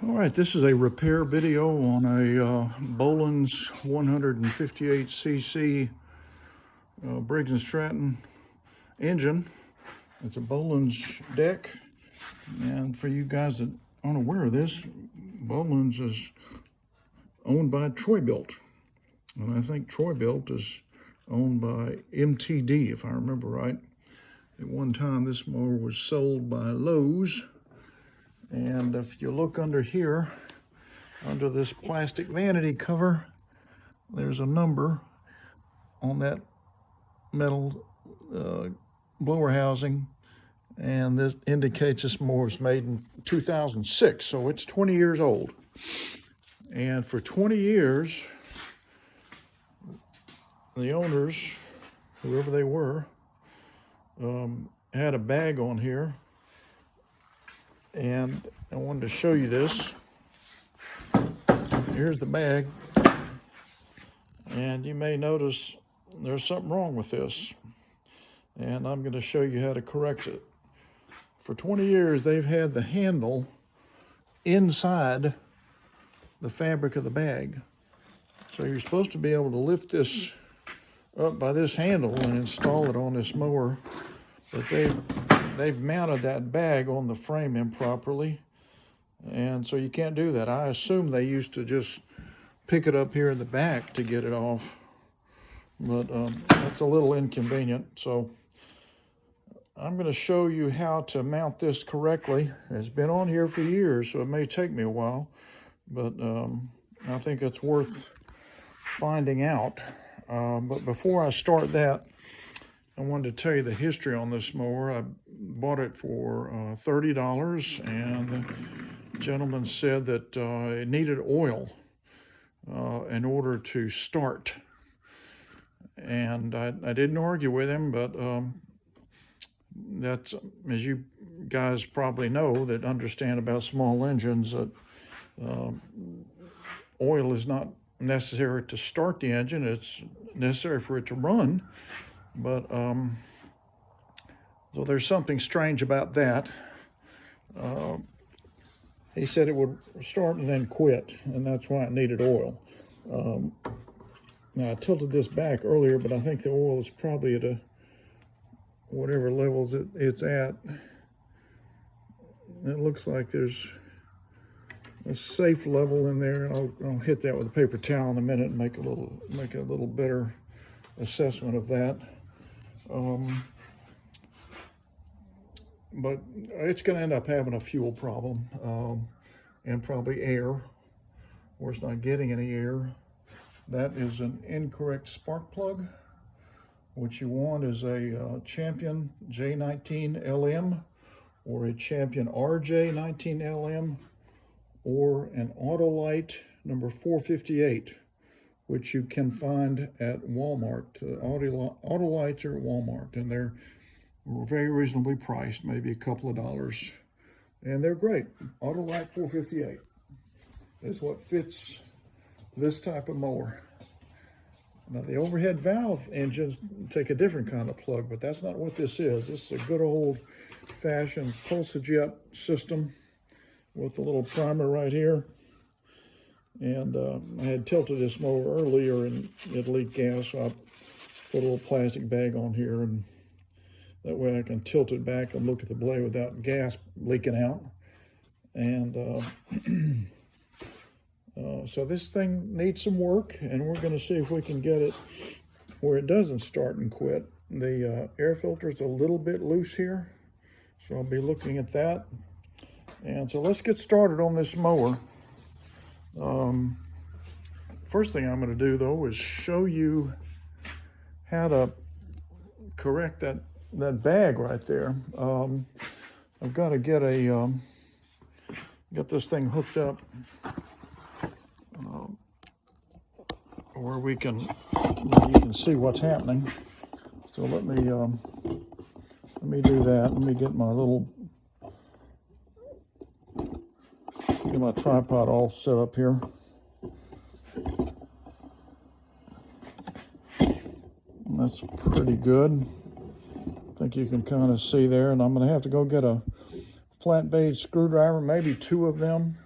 All right, this is a repair video on a Bolens 158cc Briggs & Stratton engine. It's a Bolens deck, and for you guys that aren't aware of this, Bolens is owned by Troy-Bilt, and I think Troy-Bilt is owned by MTD, if I remember right. At one time, this mower was sold by Lowe's. And if you look under here, under this plastic vanity cover, there's a number on that metal blower housing, and this indicates this mower was made in 2006, so it's 20 years old. And for 20 years, the owners, whoever they were, had a bag on here. And I wanted to show you this. Here's the bag. And you may notice there's something wrong with this. And I'm going to show you how to correct it. For 20 years, they've had the handle inside the fabric of the bag. So you're supposed to be able to lift this up by this handle and install it on this mower. But they've mounted that bag on the frame improperly, and so you can't do that. I assume they used to just pick it up here in the back to get it off, but that's a little inconvenient. So I'm going to show you how to mount this correctly. It's been on here for years, so it may take me a while, but I think it's worth finding out. But before I start that, I wanted to tell you the history on this mower. I bought it for $30, and the gentleman said that it needed oil in order to start. And I didn't argue with him, but that's, as you guys probably know that understand about small engines, that oil is not necessary to start the engine. It's necessary for it to run. But so there's something strange about that. He said it would start and then quit, and that's why it needed oil. Now I tilted this back earlier, but I think the oil is probably at whatever levels it's at. It looks like there's a safe level in there. I'll hit that with a paper towel in a minute and make a little better assessment of that. But it's going to end up having a fuel problem and probably air, or it's not getting any air. That is an incorrect spark plug. What you want is a Champion J19LM or a Champion RJ19LM or an Autolite number 458. Which you can find at Walmart. Autolites are at Walmart, and they're very reasonably priced, maybe a couple of dollars. And they're great. Autolite 458 is what fits this type of mower. Now, the overhead valve engines take a different kind of plug, but that's not what this is. This is a good old-fashioned pulse-jet system with a little primer right here. And I had tilted this mower earlier and it leaked gas, so I put a little plastic bag on here, and that way I can tilt it back and look at the blade without gas leaking out. And so this thing needs some work, and we're going to see if we can get it where it doesn't start and quit. The air filter is a little bit loose here, so I'll be looking at that. And so let's get started on this mower. First thing I'm going to do though is show you how to correct that bag right there. I've got to get this thing hooked up where you can see what's happening. So let me do that. Let me get my tripod all set up here. That's pretty good. I think you can kind of see there, and I'm going to have to go get a flat blade screwdriver, maybe two of them,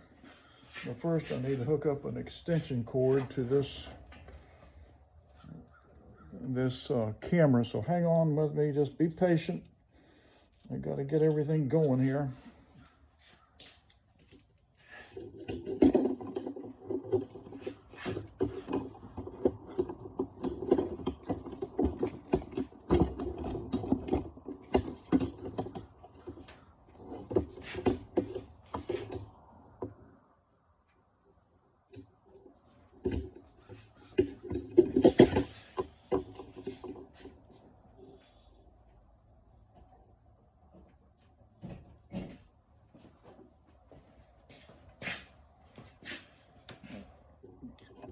But first I need to hook up an extension cord to this camera, so hang on with me, just be patient. I got to get everything going here.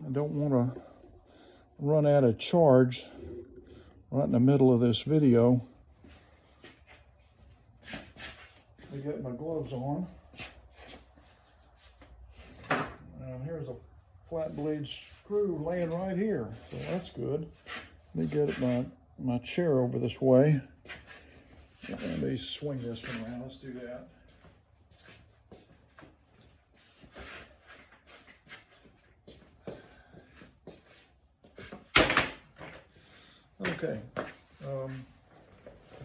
I don't want to run out of charge right in the middle of this video. I get my gloves on. And here's a flat blade screw laying right here, so that's good. Let me get my chair over this way. Let me swing this one around. Let's do that. Okay, the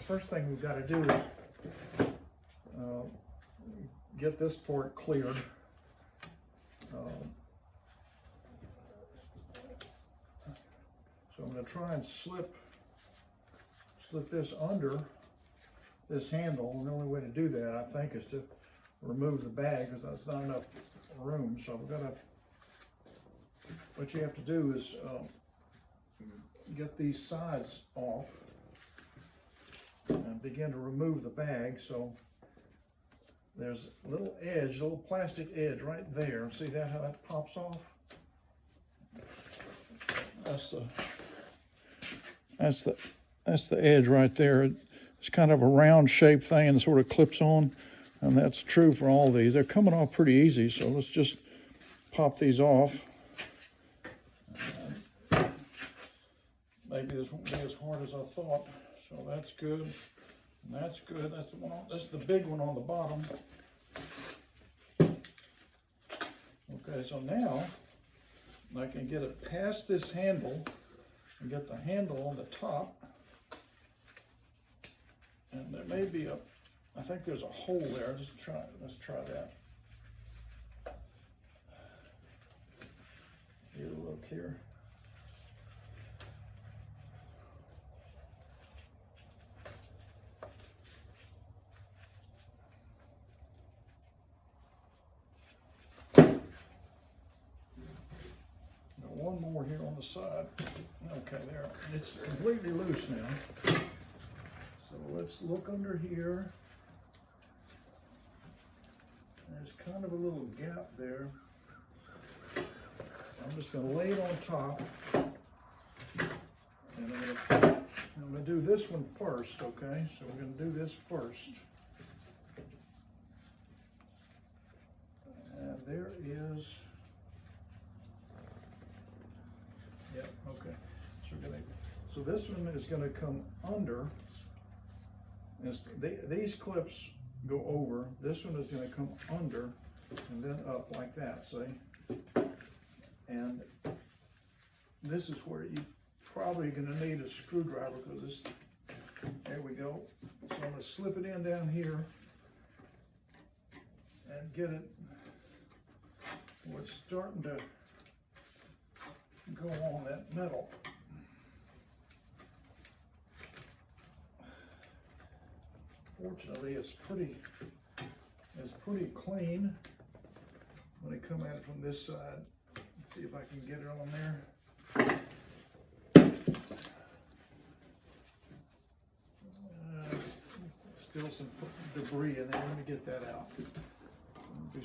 first thing we've got to do is get this port cleared. So I'm going to try and slip this under this handle. And the only way to do that, I think, is to remove the bag, because that's not enough room. So we've got to, what you have to do is get these sides off and begin to remove the bag. So there's a little edge, a little plastic edge right there. See that, how that pops off? That's the edge right there. It's kind of a round shaped thing and sort of clips on, and that's true for all these. They're coming off pretty easy, so let's just pop these off. Maybe this won't be as hard as I thought. So that's good. And that's good. That's the one. That's the big one on the bottom. Okay, so now I can get it past this handle and get the handle on the top. And there may be I think there's a hole there. Let's try that. Here, look here. One more here on the side. Okay, there. It's completely loose now. So let's look under here. There's kind of a little gap there. I'm just going to lay it on top. And I'm going to do this one first, okay? So we're going to do this first. And there is... Yeah, okay. So this one is going to come under. These clips go over. This one is going to come under and then up like that, see? And this is where you probably going to need a screwdriver, because this, there we go. So I'm going to slip it in down here and get it where it's starting to go on that metal. Fortunately, it's pretty clean when I come at it from this side. Let's see if I can get it on there. Still some debris in there. Let me get that out. Do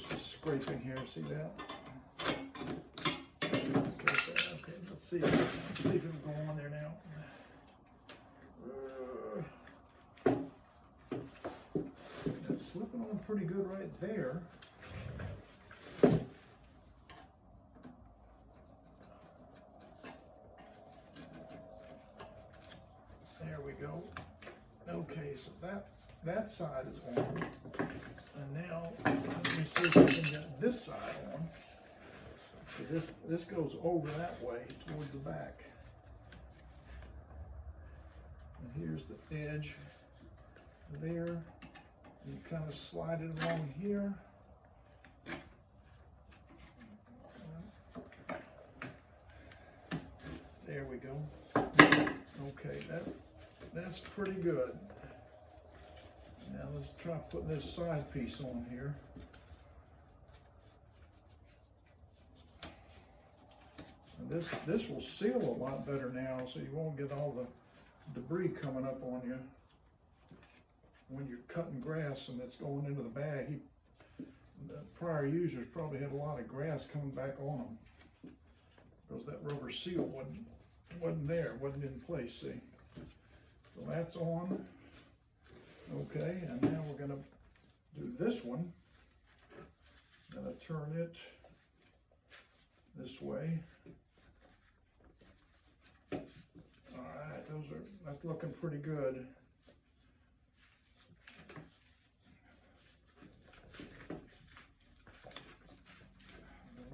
some scraping here. See that? Okay, let's see if it'll go on there now. It's slipping on pretty good right there. There we go. Okay, so that side is on. And now let me see if I can get this side on. So this goes over that way towards the back. And here's the edge there. You kind of slide it along here. There we go. Okay, that's pretty good. Now let's try putting this side piece on here. And this will seal a lot better now, so you won't get all the debris coming up on you when you're cutting grass and it's going into the bag. The prior users probably had a lot of grass coming back on them because that rubber seal wasn't there, wasn't in place, see? So that's on. Okay, and now we're gonna do this one. Gonna turn it this way. All right, that's looking pretty good.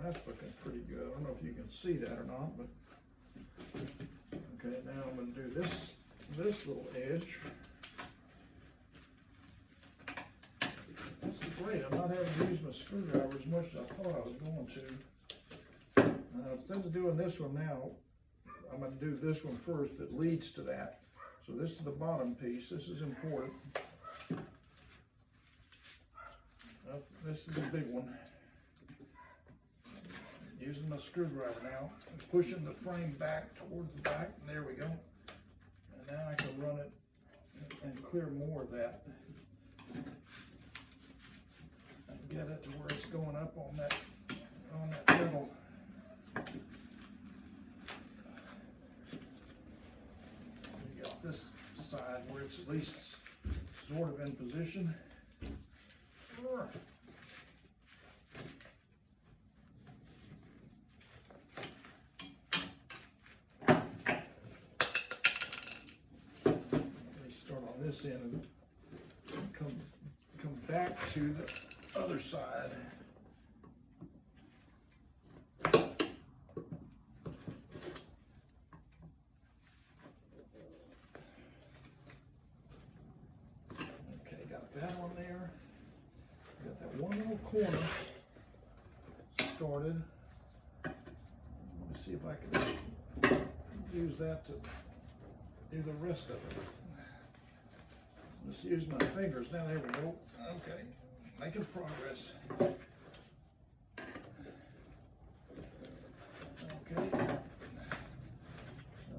That's looking pretty good. I don't know if you can see that or not, but okay, now I'm going to do this little edge. This is great. I'm not having to use my screwdriver as much as I thought I was going to. Instead of doing this one now, I'm going to do this one first that leads to that. So this is the bottom piece. This is important. This is the big one. Using my screwdriver now, pushing the frame back towards the back, and there we go. And now I can run it and clear more of that. And get it to where it's going up on that middle. You got this side where it's at least sort of in position. This end and come back to the other side. Okay, got that on there. Got that one little corner started. Let me see if I can use that to do the rest of it. Just use my fingers. Now there we go. Okay, making progress. Okay,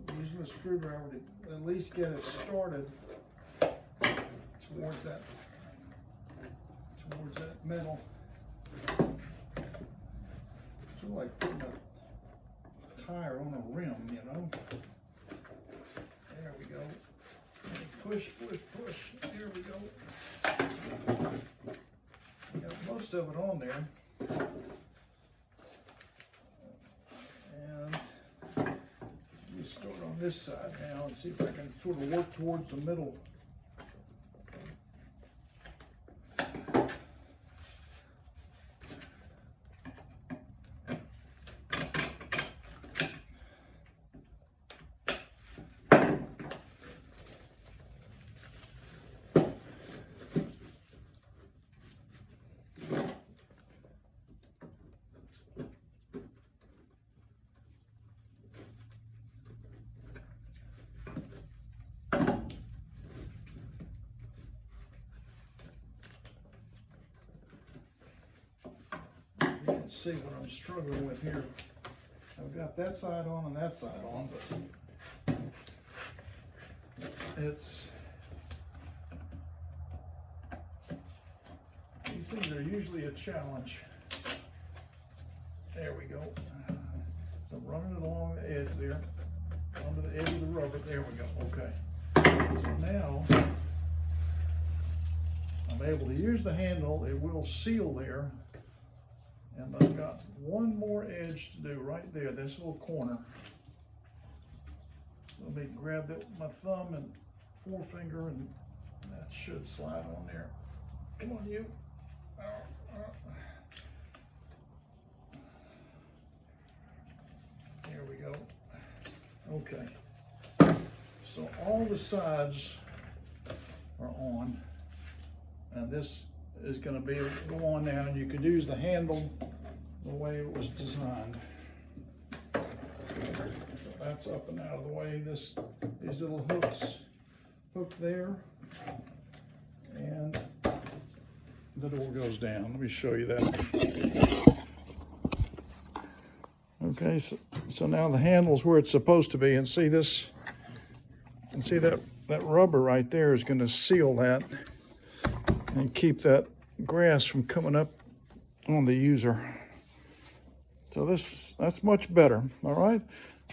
I'm using the screwdriver to at least get it started towards that metal. Sort of like putting a tire on a rim, you know. There we go. Push, push, push. There we go. Got most of it on there. And we start on this side now and see if I can sort of work towards the middle. See what I'm struggling with here. I've got that side on and that side on, but these things are usually a challenge. There we go. So I'm running it along the edge there, under the edge of the rubber. There we go. Okay. So now I'm able to use the handle. It will seal there. And I've got one more edge to do right there, this little corner. So let me grab that with my thumb and forefinger, and that should slide on there. Come on, you. Okay. So all the sides are on, and this is going to go on now, and you could use the handle the way it was designed. So that's up and out of the way. These little hooks hook there, and the door goes down. Let me show you that. Okay, so now the handle's where it's supposed to be, and see this, and see that rubber right there is going to seal that and keep that grass from coming up on the user. So that's much better. All right,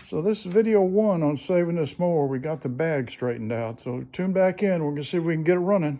so this is video 1 on saving this mower. We got the bag straightened out, so tune back in. We're gonna see if we can get it running.